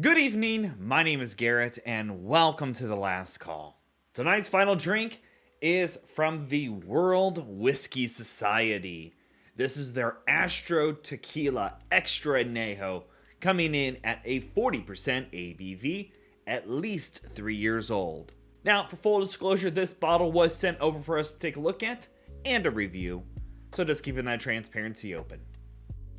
Good evening, my name is Garrett, and welcome to The Last Call. Tonight's final drink is from the World Whiskey Society. This is their Astro Tequila Extra Anejo, coming in at a 40% ABV, at least 3 years old. Now, for full disclosure, this bottle was sent over for us to take a look at and a review, so just keeping that transparency open.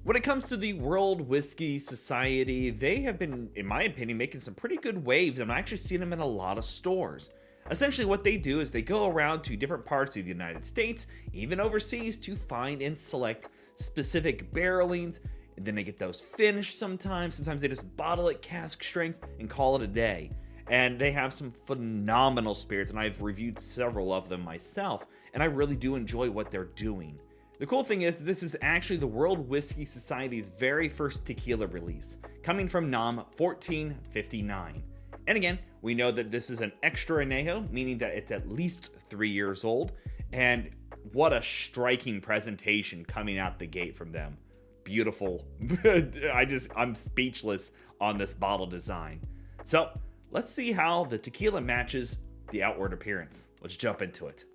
When it comes to the World Whiskey Society, they have been, in my opinion, making some pretty good waves. I'm actually seeing them in a lot of stores. Essentially what they do is they go around to different parts of the United States, even overseas, to find and select specific barrelings, and then they get those finished sometimes. Sometimes they just bottle it cask strength and call it a day. And they have some phenomenal spirits, and I've reviewed several of them myself, and I really do enjoy what they're doing. The cool thing is, this is actually the World Whiskey Society's very first tequila release, coming from NOM 1459. And again, we know that this is an extra anejo, meaning that it's at least 3 years old, and what a striking presentation coming out the gate from them. Beautiful. I'm speechless on this bottle design. So, let's see how the tequila matches the outward appearance. Let's jump into it.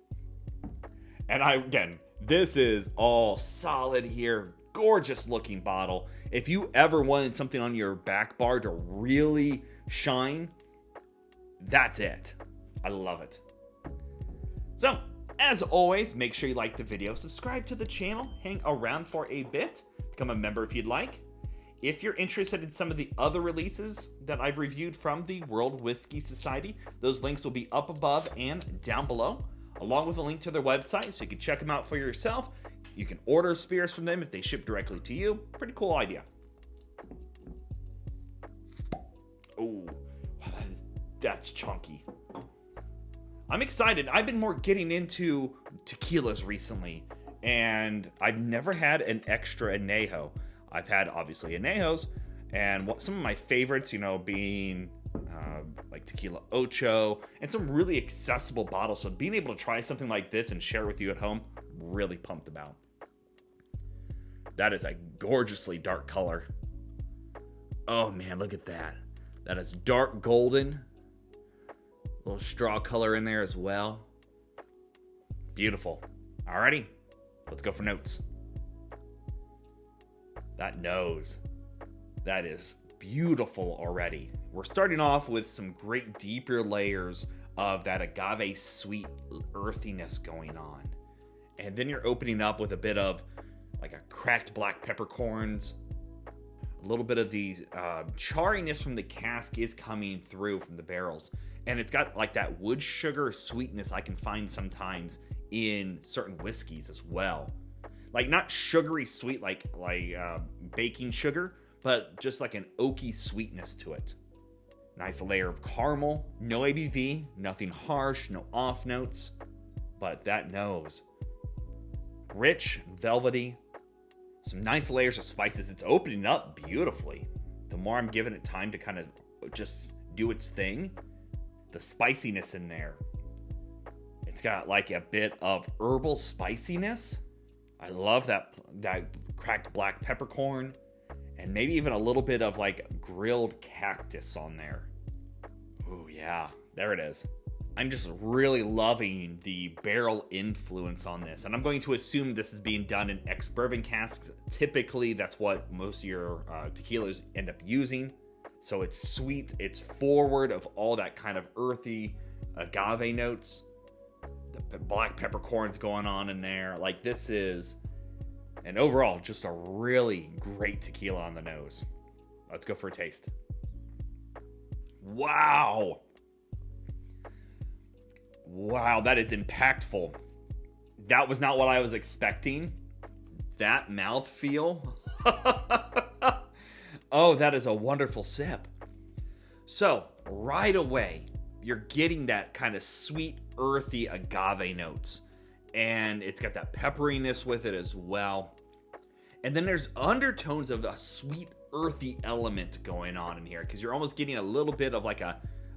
And this is all solid here. Gorgeous looking bottle. If you ever wanted something on your back bar to really shine, that's it. I love it. So, as always, make sure you like the video, subscribe to the channel, hang around for a bit, become a member if you'd like. If you're interested in some of the other releases that I've reviewed from the World Whiskey Society, those links will be up above and down below, along with a link to their website, so you can check them out for yourself. You can order spirits from them if they ship directly to you. Pretty cool idea. Oh, that's chunky. I'm excited. I've been more getting into tequilas recently, and I've never had an extra anejo. I've had, obviously, anejos, and some of my favorites, being like Tequila Ocho, and some really accessible bottles. So being able to try something like this and share with you at home, really pumped about. That is a gorgeously dark color. Oh man, look at that. That is dark golden. A little straw color in there as well. Beautiful. Alrighty, let's go for notes. That nose, that is beautiful already. We're starting off with some great deeper layers of that agave sweet earthiness going on. And then you're opening up with a bit of like a cracked black peppercorns. A little bit of the charriness from the cask is coming through from the barrels. And it's got like that wood sugar sweetness I can find sometimes in certain whiskeys as well. Like not sugary sweet like baking sugar, but just like an oaky sweetness to it. Nice layer of caramel, no ABV, nothing harsh, no off notes, but that nose. Rich, velvety, some nice layers of spices. It's opening up beautifully. The more I'm giving it time to kind of just do its thing, the spiciness in there. It's got like a bit of herbal spiciness. I love that cracked black peppercorn. And maybe even a little bit of like grilled cactus on there. Oh yeah, there it is. I'm just really loving the barrel influence on this. And I'm going to assume this is being done in ex-bourbon casks. Typically, that's what most of your tequilas end up using. So it's sweet, it's forward of all that kind of earthy agave notes. The black peppercorns going on in there. Like this is... And overall, just a really great tequila on the nose. Let's go for a taste. Wow. Wow, that is impactful. That was not what I was expecting. That mouthfeel. Oh, that is a wonderful sip. So, right away, you're getting that kind of sweet, earthy agave notes. And it's got that pepperiness with it as well. And then there's undertones of a sweet, earthy element going on in here, because you're almost getting a little bit of like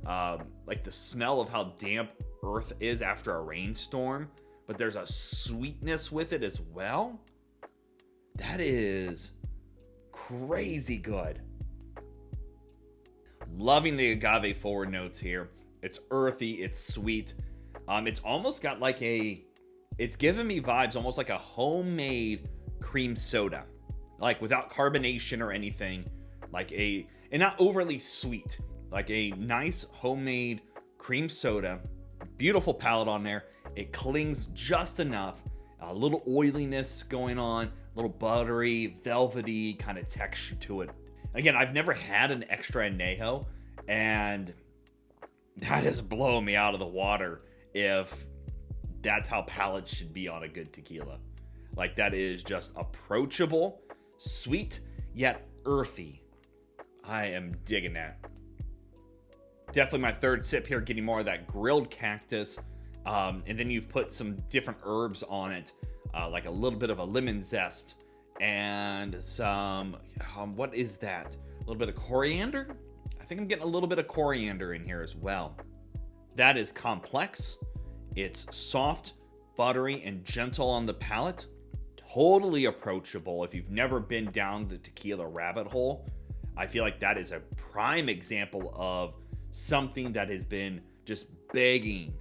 the smell of how damp earth is after a rainstorm. But there's a sweetness with it as well. That is crazy good. Loving the agave forward notes here. It's earthy, it's sweet. It's almost got like it's giving me vibes almost like a homemade cream soda. Like without carbonation or anything. And not overly sweet. Like a nice homemade cream soda. Beautiful palate on there. It clings just enough. A little oiliness going on. A little buttery, velvety kind of texture to it. Again, I've never had an extra añejo, and that is blowing me out of the water if that's how palates should be on a good tequila. Like, that is just approachable, sweet, yet earthy. I am digging that. Definitely my third sip here, getting more of that grilled cactus. And then you've put some different herbs on it, like a little bit of a lemon zest and some, what is that? A little bit of coriander? I think I'm getting a little bit of coriander in here as well. That is complex. It's soft, buttery, and gentle on the palate. Totally approachable if you've never been down the tequila rabbit hole. I feel like that is a prime example of something that has been just begging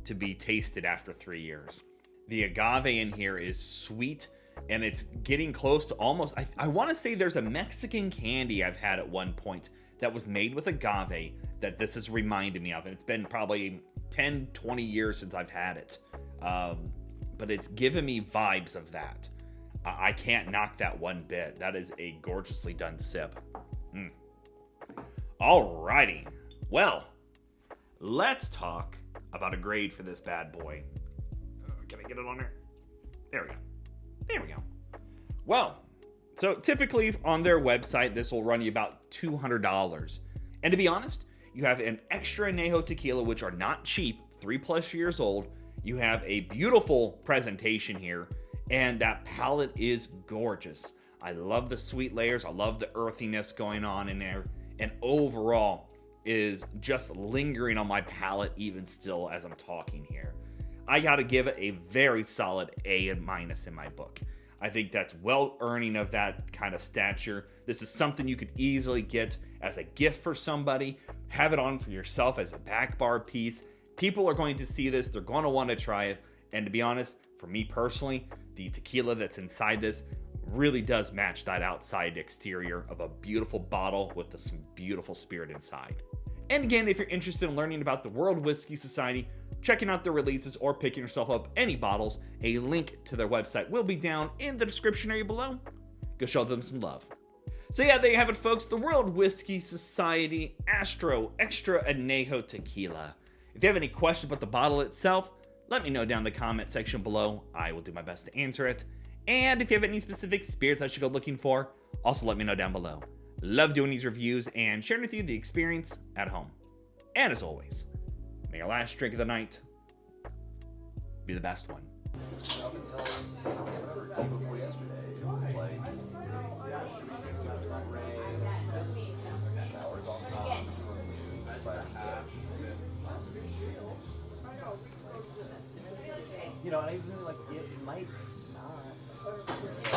to be tasted after 3 years. The agave in here is sweet, and it's getting close to almost, I want to say there's a Mexican candy I've had at one point that was made with agave that this is reminding me of. And it's been probably 10, 20 years since I've had it. But it's given me vibes of that. I can't knock that one bit. That is a gorgeously done sip. Alrighty. Well, let's talk about a grade for this bad boy. Can I get it on there? There we go. There we go. Well, so typically on their website, this will run you about $200. And to be honest, you have an extra añejo tequila, which are not cheap, 3+ years old. You have a beautiful presentation here, and that palate is gorgeous. I love the sweet layers. I love the earthiness going on in there. And overall is just lingering on my palate even still as I'm talking here. I gotta give it a very solid A- in my book. I think that's well earning of that kind of stature. This is something you could easily get as a gift for somebody, have it on for yourself as a back bar piece. People are going to see this, they're going to want to try it, and to be honest, for me personally, the tequila that's inside this really does match that outside exterior of a beautiful bottle with some beautiful spirit inside. And again, if you're interested in learning about the World Whiskey Society, checking out their releases, or picking yourself up any bottles, a link to their website will be down in the description area below. Go show them some love. So yeah, there you have it, folks. The World Whiskey Society Astro Extra Anejo Tequila. If you have any questions about the bottle itself, let me know down in the comment section below. I will do my best to answer it. And if you have any specific spirits I should go looking for, also let me know down below. Love doing these reviews and sharing with you the experience at home. And as always, may your last drink of the night be the best one. You know, I really like it might not.